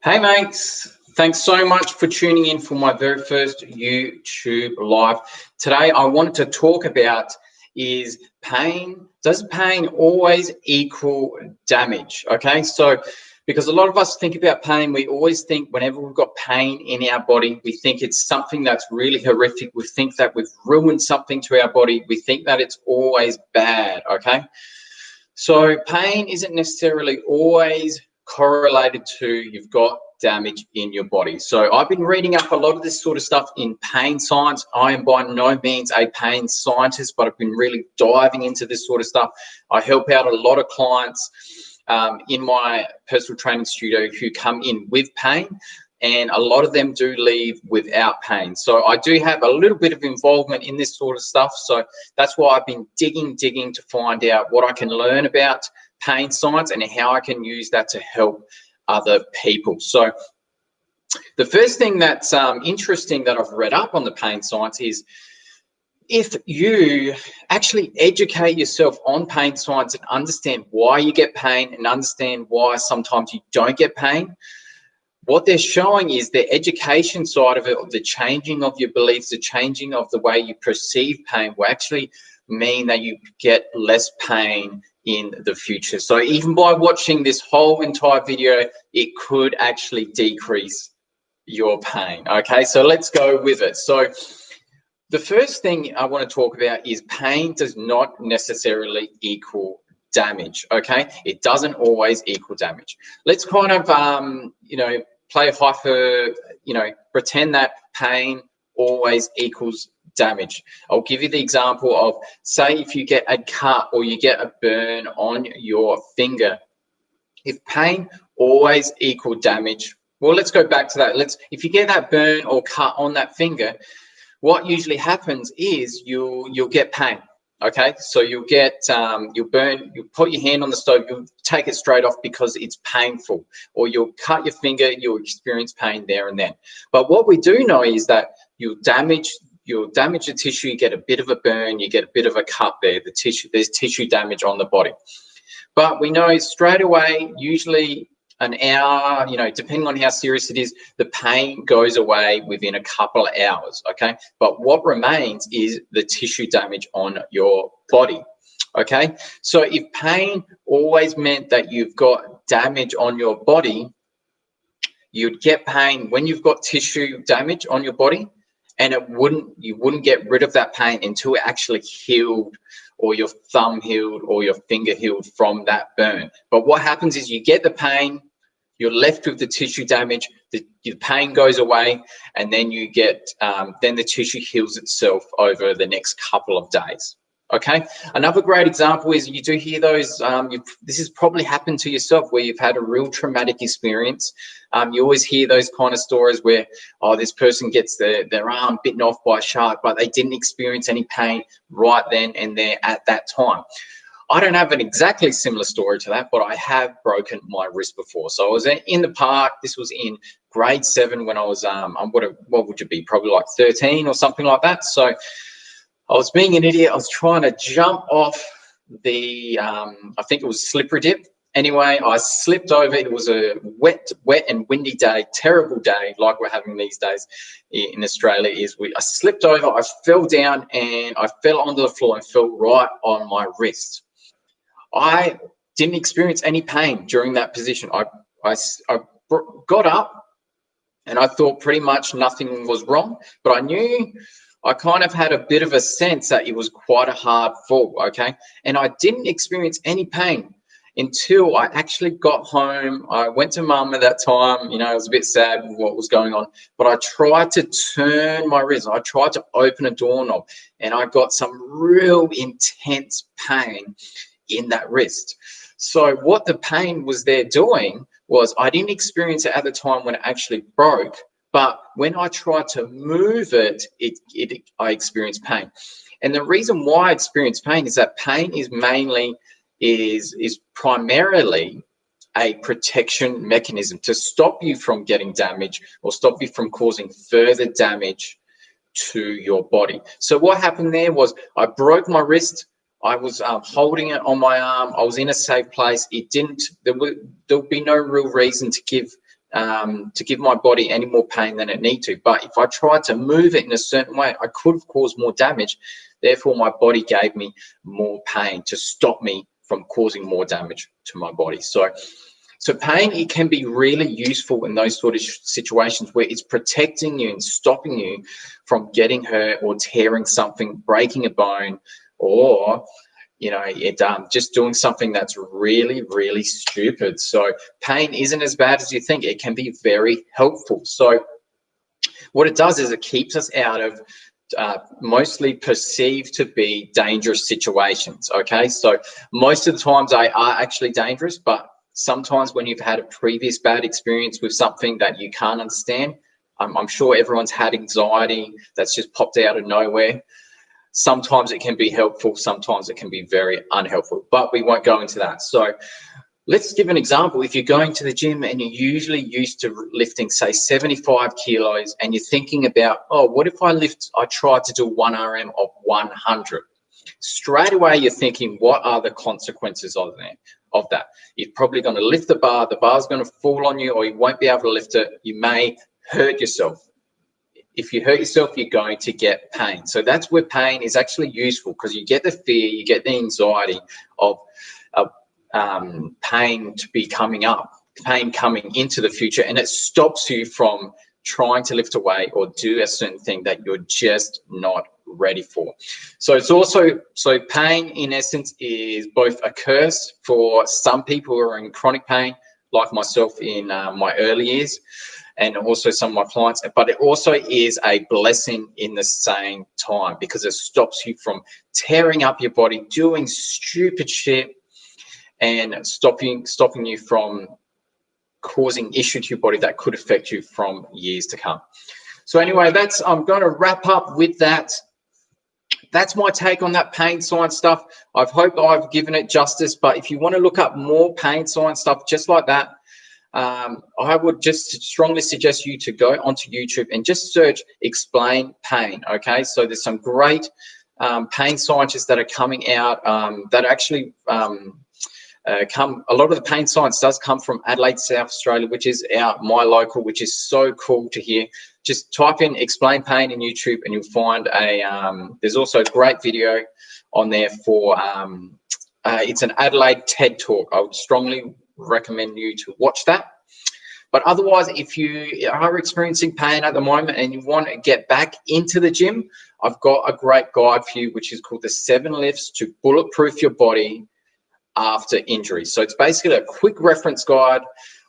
Hey mates, thanks so much for tuning in for my very first YouTube live. Today I wanted to talk about is pain. Does pain always equal damage? Okay, so because a lot of us think about pain, we always think whenever we've got pain in our body, we think it's something that's really horrific. We think that we've ruined something to our body. We think that it's always bad, okay? So pain isn't necessarily always correlated to you've got damage in your body. So I've been reading up a lot of this sort of stuff in pain science. I am by no means a pain scientist, but I've been really diving into this sort of stuff. I help out a lot of clients in my personal training studio who come in with pain, and a lot of them do leave without pain. So I do have a little bit of involvement in this sort of stuff. So that's why I've been digging to find out what I can learn about pain science and how I can use that to help other people. So the first thing that's interesting that I've read up on the pain science is if you actually educate yourself on pain science and understand why you get pain and understand why sometimes you don't get pain, what they're showing is the education side of it, the changing of your beliefs, the changing of the way you perceive pain will actually mean that you get less pain in the future. So even by watching this whole entire video, it could actually decrease your pain. Okay, so let's go with it. So the first thing I want to talk about is pain does not necessarily equal damage. Okay, it doesn't always equal damage. Let's kind of play hyper, pretend that pain always equals damage. I'll give you the example of, say, if you get a cut or you get a burn on your finger. If pain always equal damage, well, let's go back to that. If you get that burn or cut on that finger, what usually happens is you'll get pain. Okay, so you'll burn, you'll put your hand on the stove, you'll take it straight off because it's painful, or you'll cut your finger, you'll experience pain there and then. But what we do know is that you'll damage the tissue, you get a bit of a burn, you get a bit of a cut there, there's tissue damage on the body. But we know straight away, usually an hour, depending on how serious it is, the pain goes away within a couple of hours, okay? But what remains is the tissue damage on your body, okay? So if pain always meant that you've got damage on your body, you'd get pain when you've got tissue damage on your body, and you wouldn't get rid of that pain until it actually healed, or your thumb healed, or your finger healed from that burn. But what happens is you get the pain, you're left with the tissue damage, the pain goes away, and then you get, then the tissue heals itself over the next couple of days. Okay. Another great example is you do hear those, this has probably happened to yourself where you've had a real traumatic experience. You always hear those kind of stories where, oh, this person gets their arm bitten off by a shark, but they didn't experience any pain right then and there at that time. I don't have an exactly similar story to that, but I have broken my wrist before. So I was in the park. This was in grade 7 when I was, what would you be? Probably like 13 or something like that. So I was being an idiot. I was trying to jump off the, I think it was slippery dip. Anyway, I slipped over. It was a wet and windy day, terrible day like we're having these days in Australia. I slipped over, I fell down, and I fell onto the floor and fell right on my wrist. I didn't experience any pain during that position. I got up and I thought pretty much nothing was wrong, but I knew I kind of had a bit of a sense that it was quite a hard fall, okay? And I didn't experience any pain until I actually got home. I went to mum at that time, I was a bit sad with what was going on, but I tried to turn my wrist. I tried to open a doorknob and I got some real intense pain in that wrist. So what the pain was there doing was, I didn't experience it at the time when it actually broke, but when I tried to move it, I experienced pain. And the reason why I experienced pain is that pain is primarily a protection mechanism to stop you from getting damage or stop you from causing further damage to your body. So what happened there was I broke my wrist. I was holding it on my arm. I was in a safe place. There would be no real reason to give to give my body any more pain than it need to. But if I tried to move it in a certain way, I could have caused more damage. Therefore, my body gave me more pain to stop me from causing more damage to my body. So pain, it can be really useful in those sort of situations where it's protecting you and stopping you from getting hurt or tearing something, breaking a bone, or just doing something that's really, really stupid. So pain isn't as bad as you think. It can be very helpful. So what it does is it keeps us out of mostly perceived to be dangerous situations. Okay, so most of the times they are actually dangerous, but sometimes when you've had a previous bad experience with something that you can't understand, I'm sure everyone's had anxiety that's just popped out of nowhere. Sometimes it can be helpful, sometimes it can be very unhelpful, but we won't go into that. So let's give an example. If you're going to the gym and you're usually used to lifting, say, 75 kilos, and you're thinking about, oh, what if I try to do 1 RM of 100? Straight away, you're thinking, what are the consequences of that? You're probably going to lift the bar's going to fall on you, or you won't be able to lift it. You may hurt yourself. If you hurt yourself, you're going to get pain. So that's where pain is actually useful, because you get the fear, you get the anxiety of pain to be coming up, pain coming into the future, and it stops you from trying to lift a weight or do a certain thing that you're just not ready for. So it's also, pain in essence is both a curse for some people who are in chronic pain, like myself in my early years, and also some of my clients, but it also is a blessing in the same time, because it stops you from tearing up your body, doing stupid shit, and stopping you from causing issue to your body that could affect you from years to come. So anyway, I'm going to wrap up with that. That's my take on that pain science stuff. I hope I've given it justice, but if you want to look up more pain science stuff just like that, I would just strongly suggest you to go onto YouTube and just search Explain Pain, okay? So there's some great pain scientists that are coming out that actually a lot of the pain science does come from Adelaide, South Australia, which is my local, which is so cool to hear. Just type in Explain Pain in YouTube and you'll find there's also a great video on there for, it's an Adelaide TED Talk. I would strongly recommend you to watch that. But otherwise, if you are experiencing pain at the moment and you want to get back into the gym, I've got a great guide for you, which is called the 7 Lifts to Bulletproof Your Body After Injury. So it's basically a quick reference guide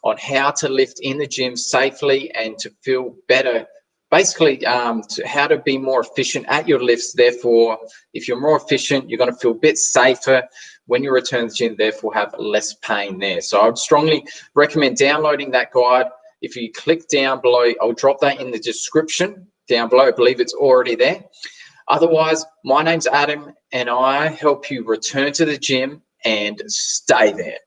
on how to lift in the gym safely and to feel better, basically to how to be more efficient at your lifts. Therefore, if you're more efficient, you're going to feel a bit safer when you return to the gym, therefore have less pain there. So I would strongly recommend downloading that guide. If you click down below, I'll drop that in the description down below. I believe it's already there. Otherwise, my name's Adam and I help you return to the gym and stay there.